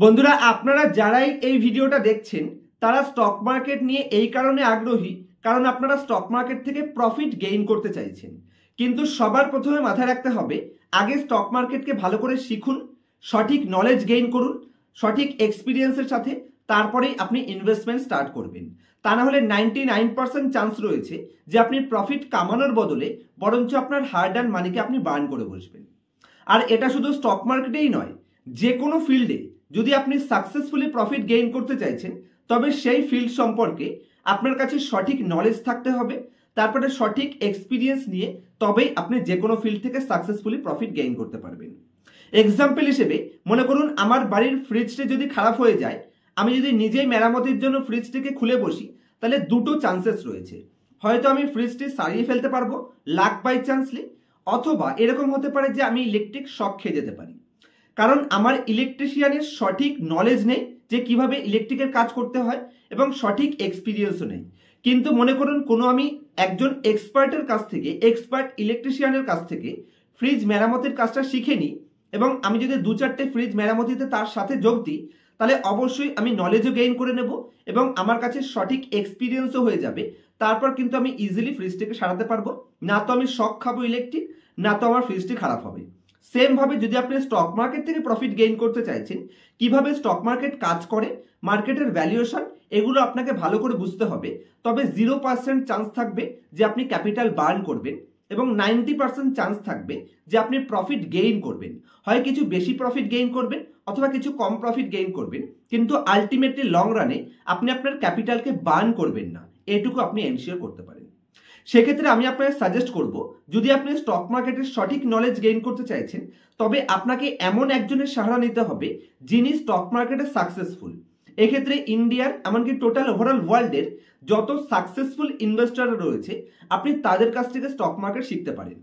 বন্ধুরা, আপনারা যারাই এই ভিডিওটা দেখছেন তারা স্টক মার্কেট নিয়ে এই কারণে আগ্রহী কারণ আপনারা স্টক মার্কেট থেকে প্রফিট গেইন করতে চাইছেন। কিন্তু সবার প্রথমে মাথায় রাখতে হবে, আগে স্টক মার্কেটকে ভালো করে শিখুন, সঠিক নলেজ গেইন করুন, সঠিক এক্সপিরিয়েন্সের সাথে তারপরেই আপনি ইনভেস্টমেন্ট স্টার্ট করবেন। তা না হলে 99% চান্স রয়েছে যে আপনি প্রফিট কামানোর বদলে বরঞ্চ আপনার হার্ড আর্ন মানিকে আপনি বার্ন করে বসবেন। আর এটা শুধু স্টক মার্কেটেই নয়, যে কোনো ফিল্ডে যদি আপনি সাকসেসফুলি প্রফিট গেইন করতে চাইছেন তবে সেই ফিল্ড সম্পর্কে আপনার কাছে সঠিক নলেজ থাকতে হবে, তারপরে সঠিক এক্সপিরিয়েন্স নিয়ে তবেই আপনি যে কোনো ফিল্ড থেকে সাকসেসফুলি প্রফিট গেইন করতে পারবেন। এক্সাম্পল হিসেবে মনে করুন আমার বাড়ির ফ্রিজটি যদি খারাপ হয়ে যায়, আমি যদি নিজেই মেরামতির জন্য ফ্রিজটিকে খুলে বসি তাহলে দুটো চান্সেস রয়েছে। হয়তো আমি ফ্রিজটি সারিয়ে ফেলতে পারবো লাক বাই চান্সলি, অথবা এরকম হতে পারে যে আমি ইলেকট্রিক শক খেয়ে যেতে পারি, কারণ আমার ইলেকট্রিশিয়ানের সঠিক নলেজ নেই যে কিভাবে ইলেকট্রিকের কাজ করতে হয় এবং সঠিক এক্সপিরিয়েন্সও নেই। কিন্তু মনে করুন কোনো আমি একজন এক্সপার্টের কাছ থেকে, এক্সপার্ট ইলেকট্রিশিয়ানের কাছ থেকে ফ্রিজ মেরামতির কাজটা শিখে নিই এবং আমি যদি 2-4টে ফ্রিজ মেরামতিতে তার সাথে যোগ দিই তাহলে অবশ্যই আমি নলেজও গেইন করে নেব এবং আমার কাছে সঠিক এক্সপিরিয়েন্সও হয়ে যাবে। তারপর কিন্তু আমি ইজিলি ফ্রিজটিকে সারাতে পারবো, না তো আমি শক খাবো ইলেকট্রিক, না তো আমার ফ্রিজটি খারাপ হবে। সেম ভাবে যদি আপনি স্টক মার্কেট থেকে প্রফিট গেইন করতে চাইছেন, কিভাবে স্টক মার্কেট কাজ করে, মার্কেটের ভ্যালুয়েশন, এগুলো আপনাকে ভালো করে বুঝতে হবে। তবে 0% চান্স থাকবে যে আপনি ক্যাপিটাল বার্ন করবেন এবং 90% চান্স থাকবে যে আপনি প্রফিট গেইন করবেন। হয় কিছু বেশি প্রফিট গেইন করবেন অথবা কিছু কম প্রফিট গেইন করবেন, কিন্তু আলটিমেটলি লং রানে আপনি আপনার ক্যাপিটালকে বার্ন করবেন না, এটুকু আপনি এনশিওর করতে পারেন। সেক্ষেত্রে আমি আপনাকে সাজেস্ট করব, যদি আপনি স্টক মার্কেটের সঠিক নলেজ গেইন করতে চাইছেন তবে আপনাকে এমন একজনের সাহায্য নিতে হবে যিনি স্টক মার্কেটে সাকসেসফুল। এক্ষেত্রে ইন্ডিয়ার এমনকি টোটাল ওভারঅল ওয়ার্ল্ডের যত সাকসেসফুল ইনভেস্টর রয়েছে আপনি তাদের কাছ থেকে স্টক মার্কেট শিখতে পারেন।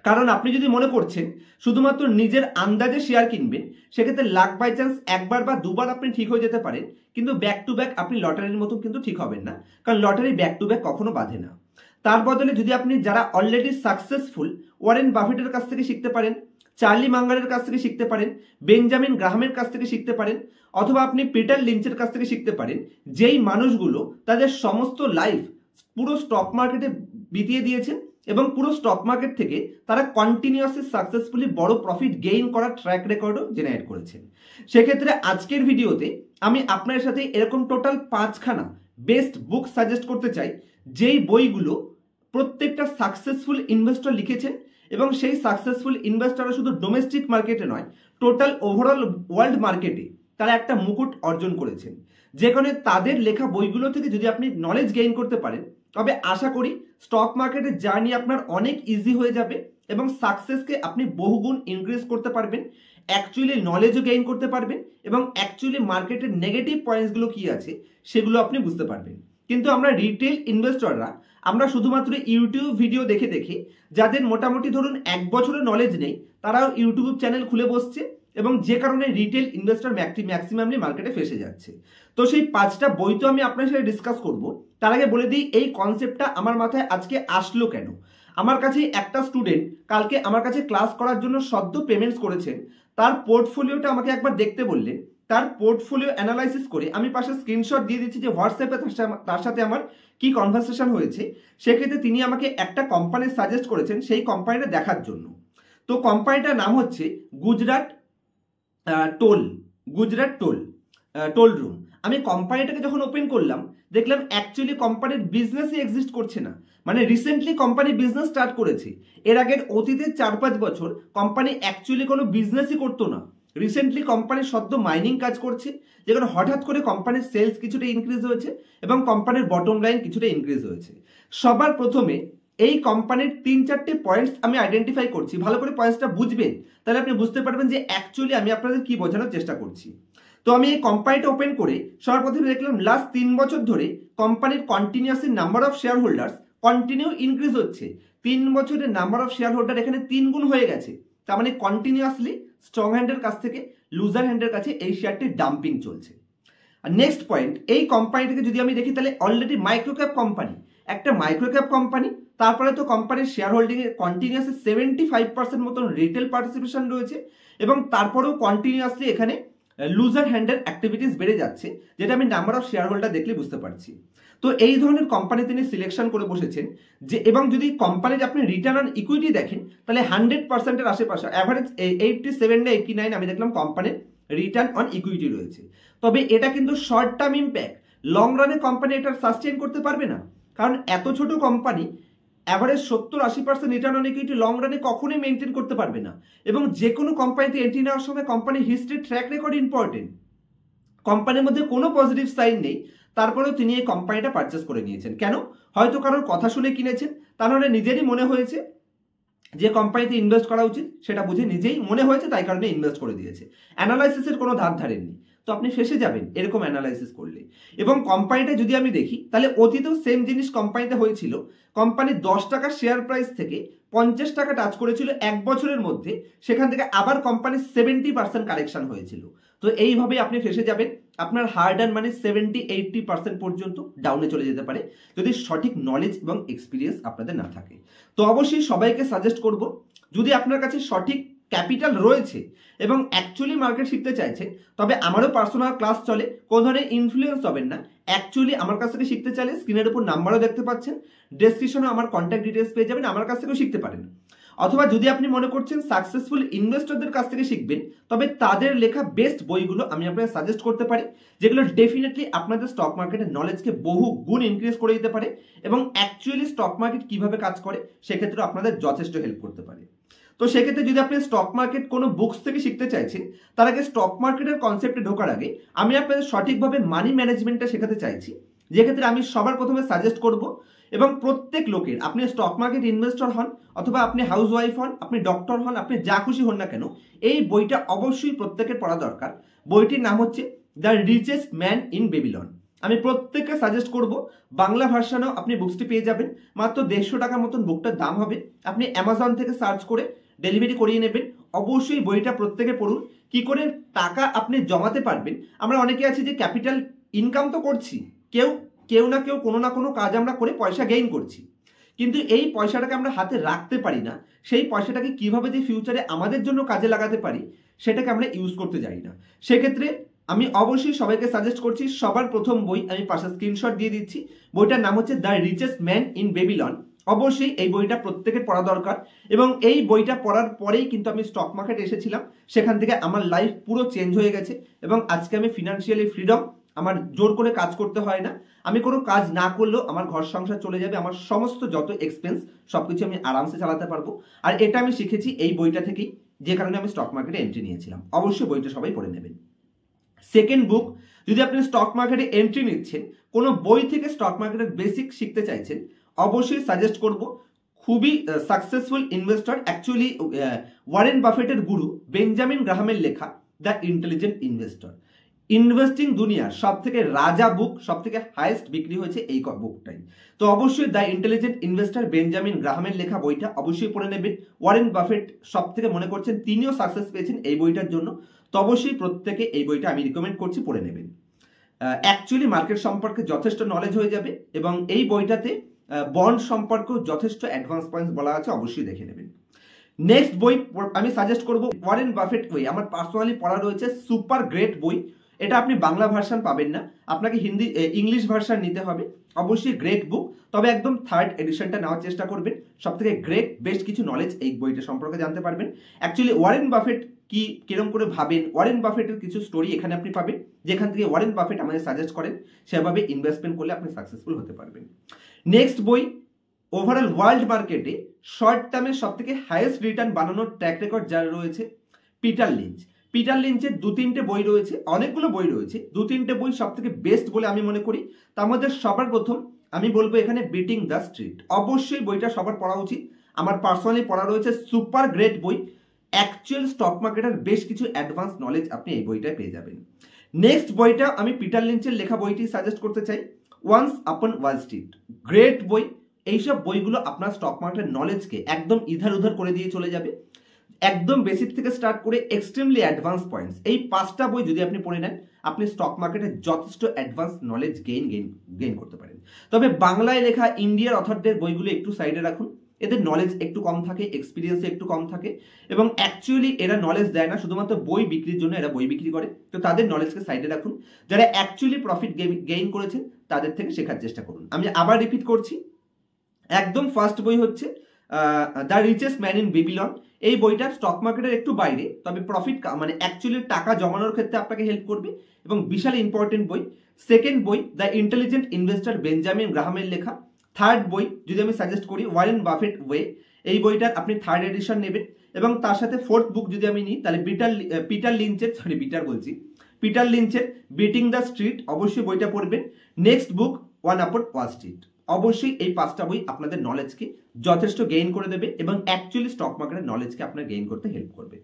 কারণ আপনি যদি মনে করছেন শুধুমাত্র নিজের আন্দাজে শেয়ার কিনবেন, সেক্ষেত্রে লাক বাই চান্স একবার বা দুবার আপনি ঠিক হয়ে যেতে পারেন, কিন্তু ব্যাক টু ব্যাক আপনি লটারির মতো কিন্তু ঠিক হবেন না, কারণ লটারি ব্যাক টু ব্যাক কখনো বাঁধে না। তার বদলে যদি আপনি যারা অলরেডি সাকসেসফুল, ওয়ারেন বাফেটের কাছ থেকে শিখতে পারেন, চার্লি মাঙ্গারের কাছ থেকে শিখতে পারেন, বেঞ্জামিন গ্রাহামের কাছ থেকে শিখতে পারেন, অথবা আপনি পিটার লিঞ্চের কাছ থেকে শিখতে পারেন, যেই মানুষগুলো তাদের সমস্ত লাইফ পুরো স্টক মার্কেটে বিতিয়ে দিয়েছেন এবং পুরো স্টক মার্কেট থেকে তারা কন্টিনিউয়াসলি সাকসেসফুলি বড় প্রফিট গেইন করার ট্র্যাক রেকর্ডও জেনারেট করেছেন। সেক্ষেত্রে আজকের ভিডিওতে আমি আপনার সাথে এরকম টোটাল 5খানা বেস্ট বুক সাজেস্ট করতে চাই, যেই বইগুলো প্রত্যেকটা সাকসেসফুল ইনভেস্টর লিখেছেন এবং সেই সাকসেসফুল ইনভেস্টররা শুধু ডোমেস্টিক মার্কেটে নয়, টোটাল ওভারঅল ওয়ার্ল্ড মার্কেটে তারা একটা মুকুট অর্জন করেছেন। যেখানে তাদের লেখা বইগুলো থেকে যদি আপনি নলেজ গেইন করতে পারেন তবে আশা করি স্টক মার্কেটের জার্নি আপনার অনেক ইজি হয়ে যাবে এবং সাকসেসকে আপনি বহুগুণ ইনক্রিজ করতে পারবেন, অ্যাকচুয়ালি নলেজও গেইন করতে পারবেন এবং অ্যাকচুয়ালি মার্কেটের নেগেটিভ পয়েন্টসগুলো কি আছে সেগুলো আপনি বুঝতে পারবেন। কিন্তু আমরা রিটেল ইনভেস্টররা আমরা শুধুমাত্র ইউটিউব ভিডিও দেখে দেখে, যাদের মোটামুটি ধরুন 1 বছরের নলেজ নেই, তারাও ইউটিউব চ্যানেল খুলে বসছে এবং যে কারণে রিটেল ইনভেস্টর ম্যাক্সিমামলি মার্কেটে ফেসে যাচ্ছে। তো সেই 5টা বই তো আমি আপনার সাথে ডিসকাস করব, তার আগে বলে দিই এই কনসেপ্টটা আমার মাথায় আজকে আসলো কেন। আমার কাছে একটা স্টুডেন্ট কালকে আমার কাছে ক্লাস করার জন্য সদ্য পেমেন্টস করেছেন, তার পোর্টফোলিওটা আমাকে একবার দেখতে বললেন। তার পোর্টফোলিও অ্যানালাইসিস করে আমি পাশে স্ক্রিনশট দিয়ে দিচ্ছি যে হোয়াটসঅ্যাপে তার সাথে আমার কি কনভারসেশন হয়েছে। সেক্ষেত্রে তিনি আমাকে একটা কোম্পানি সাজেস্ট করেছেন সেই কোম্পানিটা দেখার জন্য। তো কোম্পানিটার নাম হচ্ছে গুজরাট টোল রুম। আমি কোম্পানিটাকে যখন ওপেন করলাম দেখলাম অ্যাকচুয়ালি কোম্পানির বিজনেসই এক্সিস্ট করছে না, মানে রিসেন্টলি কোম্পানি বিজনেস স্টার্ট করেছে। এর আগের অতীতের 4-5 বছর কোম্পানি অ্যাকচুয়ালি কোনো বিজনেসই করতো না। রিসেন্টলি কোম্পানি সদ্য মাইনিং কাজ করছে, যেখানে হঠাৎ করে কোম্পানির সেলস কিছুটা ইনক্রিজ হয়েছে এবং কোম্পানির বটম লাইন কিছুটা ইনক্রিজ হয়েছে। সবার প্রথমে এই কোম্পানির 3-4টে পয়েন্টস আমি আইডেন্টিফাই করছি, ভালো করে পয়েন্টসটা বুঝবেন তাহলে আপনি বুঝতে পারবেন যে অ্যাকচুয়ালি আমি আপনাদের কি বোঝানোর চেষ্টা করছি। তো আমি এই কোম্পানিটা ওপেন করে সবার প্রথমে দেখলাম লাস্ট 3 বছর ধরে কোম্পানির continuously number of share holders continue increase হচ্ছে। 3 বছরের নাম্বার অফ শেয়ার হোল্ডার এখানে 3 গুণ হয়ে গেছে। তার মানে কন্টিনিউয়াসলি স্ট্রং হ্যান্ডের কাছ থেকে লুজার হ্যান্ডের কাছে এই শেয়ারটি ডাম্পিং চলছে। আর নেক্সট পয়েন্ট, এই কোম্পানিটাকে যদি আমি দেখি তাহলে অলরেডি মাইক্রোক্যাপ কোম্পানি, একটা মাইক্রোক্যাপ কোম্পানি, তারপরে তো কোম্পানির শেয়ার হোল্ডিং এ কন্টিনিউয়াসলি 75% মতন রিটেল পার্টিসিপেশন রয়েছে এবং তারপরেও কন্টিনিউয়াসলি এখানে লুজার হ্যান্ডের অ্যাক্টিভিটিস বেড়ে যাচ্ছে, যেটা আমি নাম্বার অফ শেয়ার হোল্ডার দেখলে বুঝতে পারছি। তো এই ধরনের কোম্পানি তিনি সিলেকশন করে বসেছেন যে, এবং যদি কোম্পানির আপনি রিটার্ন অন ইকুইটি দেখেন তাহলে 100%-এর আশেপাশে, অ্যাভারেজ 87 না 89 আমি দেখলাম কোম্পানির রিটার্ন অন ইকুইটি রয়েছে। তবে এটা কিন্তু শর্ট টার্ম ইম্প্যাক্ট, লং রানে কোম্পানি এটা সাস্টেইন করতে পারবে না, কারণ এত ছোট company average 70-80% return on equity long রানে কখনোই মেনটেন করতে পারবে না। এবং যে কোনো কোম্পানিতে এন্ট্রি নেওয়ার সময় কোম্পানির হিস্ট্রি, ট্র্যাক রেকর্ড ইম্পর্টেন্ট। কোম্পানির মধ্যে কোনো পজিটিভ সাইন নেই, তারপরেও তিনি এই কোম্পানিটা পারচেস করে নিয়েছেন। কেন? হয়তো কারোর কথা শুনে কিনেছেন, তার মানে নিজেরই মনে হয়েছে যে কোম্পানিতে ইনভেস্ট করা উচিত, সেটা বুঝে নিজেই মনে হয়েছে, তাই কারণে ইনভেস্ট করে দিয়েছে। অ্যানালাইসিসের কোনো ধার ধারেননি, তো আপনি ফেসে যাবেন এরকম অ্যানালাইসিস করলে। এবং কোম্পানিটা যদি আমি দেখি তাহলে অতীতেও সেম জিনিস কোম্পানিতে হয়েছিল। কোম্পানি 10 টাকার শেয়ার প্রাইস থেকে 50 টাকা টাচ করেছিল এক বছরের মধ্যে, সেখান থেকে আবার কোম্পানির 70% কারেকশন হয়েছিল। তো এইভাবেই আপনি ফেসে যাবেন, আপনার হার্ড অ্যান্ড মানি 70-80% পর্যন্ত ডাউনে চলে যেতে পারে যদি সঠিক নলেজ এবং এক্সপিরিয়েন্স আপনাদের না থাকে। তো অবশ্যই সবাইকে সাজেস্ট করব, যদি আপনার কাছে সঠিক ক্যাপিটাল রয়েছে এবং অ্যাকচুয়ালি মার্কেট শিখতে চাইছেন, তবে আমারও পার্সোনাল ক্লাস চলে, কোনো ধরনের ইনফ্লুয়েন্স হবেন না। অ্যাকচুয়ালি আমার কাছ থেকে শিখতে চাইলে স্ক্রিনের উপর নাম্বারও দেখতে পাচ্ছেন, ডেসক্রিপশনে আমার কন্ট্যাক্ট ডিটেলস পেয়ে যাবেন, আমার কাছ থেকেও শিখতে পারেন। অথবা যদি আপনি মনে করছেন সাকসেসফুল ইনভেস্টরদের কাছ থেকে শিখবেন, তবে তাদের লেখা বেস্ট বইগুলো আমি আপনাকে সাজেস্ট করতে পারি, যেগুলো ডেফিনেটলি আপনাদের স্টক মার্কেটের নলেজকে বহু গুণ ইনক্রিজ করে দিতে পারে এবং অ্যাকচুয়ালি স্টক মার্কেট কিভাবে কাজ করে সেক্ষেত্রে আপনাদের যথেষ্ট হেল্প করতে পারে। তো সেক্ষেত্রে যদি আপনি স্টক মার্কেট কোনো বুকস থেকে শিখতে চাইছেন, তার আগে স্টক মার্কেটের কনসেপ্টে ঢোকার আগে আমি আপনাদের সঠিকভাবে মানি ম্যানেজমেন্টটা শেখাতে চাইছি, যে ক্ষেত্রে আমি সবার প্রথমে সাজেস্ট করব, এবং প্রত্যেক লোকের, আপনি স্টক মার্কেট ইনভেস্টর হন অথবা আপনি হাউস ওয়াইফ হন, আপনি ডক্টর হন, আপনি যা খুশি হন না কেন, এই বইটা অবশ্যই প্রত্যেকের পড়া দরকার। বইটির নাম হচ্ছে the richest man in Babylon. আমি প্রত্যেককে সাজেস্ট করব, বাংলা ভার্সনেও আপনি বুকসটি পেয়ে যাবেন, মাত্র 150 টাকার মতন বুকটার দাম হবে। আপনি অ্যামাজন থেকে সার্চ করে ডেলিভারি করিয়ে নেবেন। অবশ্যই বইটা প্রত্যেকে পড়ুন, কি করে টাকা আপনি জমাতে পারবেন। আমরা অনেকে আছি যে ক্যাপিটাল ইনকাম তো করছি, কেউ না কেউ কোনো না কোনো কাজ আমরা করে পয়সা গেইন করছি, কিন্তু এই পয়সাটাকে আমরা হাতে রাখতে পারি না। সেই পয়সাটাকে কিভাবে যে ফিউচারে আমাদের জন্য কাজে লাগাতে পারি সেটাকে আমরা ইউজ করতে জানি না। সেক্ষেত্রে আমি অবশ্যই সবাইকে সাজেস্ট করছি, সবার প্রথম বই আমি পাশে স্ক্রিনশট দিয়ে দিচ্ছি, বইটার নাম হচ্ছে the richest man in Babylon. অবশ্যই এই বইটা প্রত্যেকের পড়া দরকার, এবং এই বইটা পড়ার পরেই কিন্তু আমি স্টক মার্কেট এসেছিলাম, সেখান থেকে আমার লাইফ পুরো চেঞ্জ হয়ে গেছে এবং আজকে আমি ফিনান্সিয়ালি ফ্রিডম, আমার জোর করে কাজ করতে হয় না, আমি কোনো কাজ না করলেও আমার ঘর সংসার চলে যাবে, আমার সমস্ত যত এক্সপেন্স সবকিছু আমি আরামসে চালাতে পারবো। আর এটা আমি শিখেছি এই বইটা থেকেই, যে কারণে আমি স্টক মার্কেটে এন্ট্রি নিয়েছিলাম। অবশ্যই বইটা সবাই পড়ে নেবেন। সেকেন্ড বুক, যদি আপনি স্টক মার্কেটে এন্ট্রি নিচ্ছেন, কোনো বই থেকে স্টক মার্কেটের বেসিক শিখতে চাইছেন, অবশ্যই সাজেস্ট করব, খুবই সাকসেসফুল ইনভেস্টর, অ্যাকচুয়ালি ওয়ারেন বাফেটের গুরু বেঞ্জামিন গ্রাহামের লেখা দ্য ইন্টেলিজেন্ট ইনভেস্টর। ইনভেস্টিং দুনিয়ার সব থেকে রাজা বুক, সব থেকে হাইয়েস্ট বিক্রি হয়েছে এই বুকটাই। তো অবশ্যই দ্য ইন্টেলিজেন্ট ইনভেস্টর বেঞ্জামিন গ্রাহামের লেখা বইটা অবশ্যই পড়ে নেবেন। ওয়ারেন বাফেট সব থেকে মনে করছেন তিনিও সাকসেস পেয়েছেন এই বইটার জন্য, তো অবশ্যই প্রত্যেকে এই বইটা আমি রিকমেন্ড করছি, পড়ে নেবেন। অ্যাকচুয়ালি মার্কেট সম্পর্কে যথেষ্ট নলেজ হয়ে যাবে, এবং এই বইটাতে বন্ড সম্পর্কেও যথেষ্ট অ্যাডভান্স পয়েন্টস বলা আছে, অবশ্যই দেখে নেবেন। নেক্সট বই আমি সাজেস্ট করব ওয়ারেন বাফেট বই, আমার পার্সোনালি পড়া রয়েছে, সুপার গ্রেট বই। এটা আপনি বাংলা ভার্সন পাবেন না, আপনাকে ইংলিশ ভার্সন নিতে হবে। অবশ্যই গ্রেট বুক, তবে একদম 3rd এডিশনটা নেওয়ার চেষ্টা করবেন। সব থেকে গ্রেট বেস্ট কিছু নলেজ এই বইটা সম্পর্কে জানতে পারবেন। অ্যাকচুয়ালি ওয়ারেন বাফেট কিরকম করে ভাবেন, ওয়ারেন বাফেটের কিছু স্টোরি এখানে আপনি পাবেন, যেখান থেকে ওয়ারেন বাফেট আমাদের সাজেস্ট করেন, সেভাবে ইনভেস্টমেন্ট করলে আপনি সাকসেসফুল হতে পারবেন। নেক্সট বই, ওভারঅল ওয়ার্ল্ড মার্কেটে শর্ট টার্মে সব থেকে হাইয়েস্ট রিটার্ন বানানোর ট্র্যাক রেকর্ড যার রয়েছে, পিটার লিঞ্চ। পিটার লিঞ্চের 2-3টে বই রয়েছে, অনেকগুলো বই রয়েছে, 2-3টে বই সব থেকে বেস্ট বলে আমি মনে করি। তার মধ্যে সবার প্রথম আমি বলবো এখানে বিটিং দ্য স্ট্রিট। অবশ্যই বইটা সবার পড়া উচিত, আমার পার্সোনালি পড়া রয়েছে, সুপার গ্রেট বই। অ্যাকচুয়াল স্টক মার্কেটের বেশ কিছু অ্যাডভান্স নলেজ আপনি এই বইটায় পেয়ে যাবেন। নেক্সট বইটা আমি পিটার লিঞ্চের লেখা বইটি সাজেস্ট করতে চাই, once upon Wall Street. Great বই। এইসব বইগুলো আপনার স্টক মার্কেটের নলেজকে একদম ইধার উধার করে দিয়ে চলে যাবে, একদম বেসিক থেকে স্টার্ট করে এক্সট্রিমলি অ্যাডভান্স পয়েন্টস। এই 5টা বই যদি আপনি পড়ে নেন, আপনি স্টক মার্কেটে যথেষ্ট অ্যাডভান্স নলেজ গেইন করতে পারেন। তবে বাংলায় লেখা ইন্ডিয়ার অথরদের বইগুলো একটু সাইডে রাখুন, এদের নলেজ একটু কম থাকে, এক্সপিরিয়েন্স একটু কম থাকে, এবং অ্যাকচুয়ালি এরা নলেজ দেয় না, শুধুমাত্র বই বিক্রির জন্য এরা বই বিক্রি করে। তো তাদের নলেজকে সাইডে রাখুন, যারা অ্যাকচুয়ালি প্রফিট গেইন করেছেন তাদের থেকে শেখার চেষ্টা করুন। আমি আবার রিপিট করছি, একদম ফার্স্ট বই হচ্ছে the richest man in Babylon. এই বইটা স্টক মার্কেটের একটু বাইরে, তবে প্রফিট মানে অ্যাকচুয়ালি টাকা জমানোর ক্ষেত্রে আপনাকে হেল্প করবে এবং বিশাল ইম্পর্টেন্ট বই। সেকেন্ড বই দ্য ইন্টেলিজেন্ট ইনভেস্টর, বেঞ্জামিন গ্রাহামের লেখা। থার্ড বই যদি আমি সাজেস্ট করি ওয়ারেন বাফেট ওয়ে, এই বইটার আপনি থার্ড এডিশন নেবেন। এবং তার সাথে ফোর্থ বুক যদি আমি নিই তাহলে পিটার লিঞ্চের বিটিং দ্য স্ট্রিট, অবশ্যই বইটা পড়বেন। Next book one upon Wall Street. অবশ্যই এই 5টা বই আপনাদের নলেজকে যথেষ্ট গেইন করে দেবে এবং অ্যাকচুয়ালি স্টক মার্কেটের নলেজকে আপনার গেইন করতে হেল্প করবে,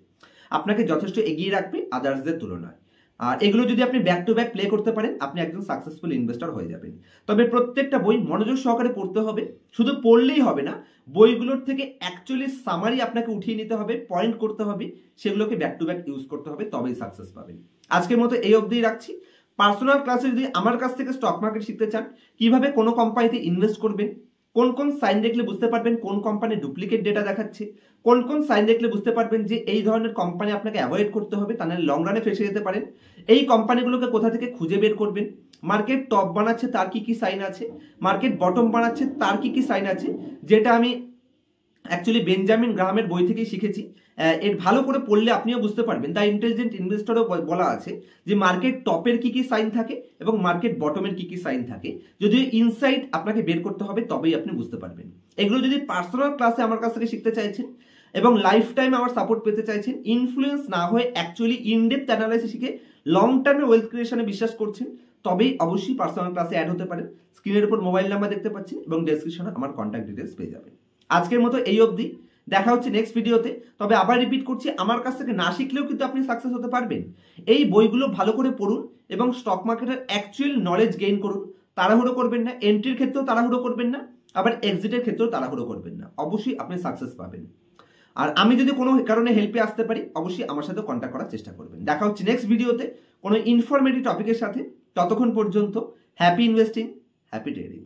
আপনাকে যথেষ্ট এগিয়ে রাখবে আদার্সদের তুলনায়। আর এগুলো যদি আপনি ব্যাক টু ব্যাক প্লে করতে পারেন, আপনি একজন সাকসেসফুল ইনভেস্টর হয়ে যাবেন। তবে প্রত্যেকটা বই মনোযোগ সহকারে পড়তে হবে, শুধু পড়লেই হবে না, বইগুলোর থেকে অ্যাকচুয়ালি সামারি আপনাকে উঠিয়ে নিতে হবে, পয়েন্ট করতে হবে, সেগুলোকে ব্যাক টু ব্যাক ইউজ করতে হবে, তবেই সাকসেস পাবেন। আজকের মতো এই অবধি রাখছি। পার্সোনাল ক্লাসে যদি আমার কাছ থেকে স্টক মার্কেট শিখতে চান, কিভাবে কোনো কোম্পানিতে ইনভেস্ট করবেন, কোন কোন সাইন দেখলে বুঝতে পারবেন কোন কোম্পানি ডুপ্লিকেট ডেটা দেখাচ্ছে, কোন কোন সাইন দেখলে বুঝতে পারবেন যে এই ধরনের কোম্পানি আপনাকে অ্যাভয়েড করতে হবে, তা নাহলে লং রানে ফেসে যেতে পারেন, এই কোম্পানিগুলোকে কোথা থেকে খুঁজে বের করবেন, মার্কেট টপ বানাচ্ছে তার কি কি সাইন আছে, মার্কেট বটম বানাচ্ছে তার কি কি সাইন আছে, যেটা আমি অ্যাকচুয়ালি বেঞ্জামিন গ্রাহামের বই থেকেই শিখেছি। এর ভালো করে পড়লে আপনিও বুঝতে পারবেন। দ্য ইন্টেলিজেন্ট ইনভেস্টরও বলা আছে যে মার্কেট টপের কি কি সাইন থাকে এবং মার্কেট বটমের কি কি সাইন থাকে, যদি ইনসাইট আপনাকে বের করতে হবে তবেই আপনি বুঝতে পারবেন। এগুলো যদি পার্সোনাল ক্লাসে আমার কাছ থেকে শিখতে চাইছেন এবং লাইফ টাইম আমার সাপোর্ট পেতে চাইছেন, ইনফ্লুয়েন্স না হয়ে অ্যাকচুয়ালি ইনডেপথ অ্যানালাইসিস শিখে লং টার্মে ওয়েলথ ক্রিয়েশনে বিশ্বাস করছেন, তবেই অবশ্যই পার্সোনাল ক্লাসে অ্যাড হতে পারেন। স্ক্রিনের উপর মোবাইল নাম্বার দেখতে পাচ্ছেন এবং ডেসক্রিপশনে আমার কন্ট্যাক্ট ডিটেলস পেয়ে যাবেন। আজকের মতো এই অবধি, দেখা হচ্ছে নেক্সট ভিডিওতে। তবে আবার রিপিট করছি, আমার কাছ থেকে না শিখলেও কিন্তু আপনি সাকসেস হতে পারবেন। এই বইগুলো ভালো করে পড়ুন এবং স্টক মার্কেটের অ্যাকচুয়াল নলেজ গেইন করুন। তাড়াহুড়ো করবেন না, এন্ট্রির ক্ষেত্রেও তাড়াহুড়ো করবেন না, আবার এক্সিটের ক্ষেত্রেও তাড়াহুড়ো করবেন না, অবশ্যই আপনি সাকসেস পাবেন। আর আমি যদি কোনো কারণে হেল্পে আসতে পারি, অবশ্যই আমার সাথে কন্ট্যাক্ট করার চেষ্টা করবেন। দেখা হচ্ছে নেক্সট ভিডিওতে কোনো ইনফরমেটিভ টপিকের সাথে। ততক্ষণ পর্যন্ত হ্যাপি ইনভেস্টিং, হ্যাপি ট্রেডিং।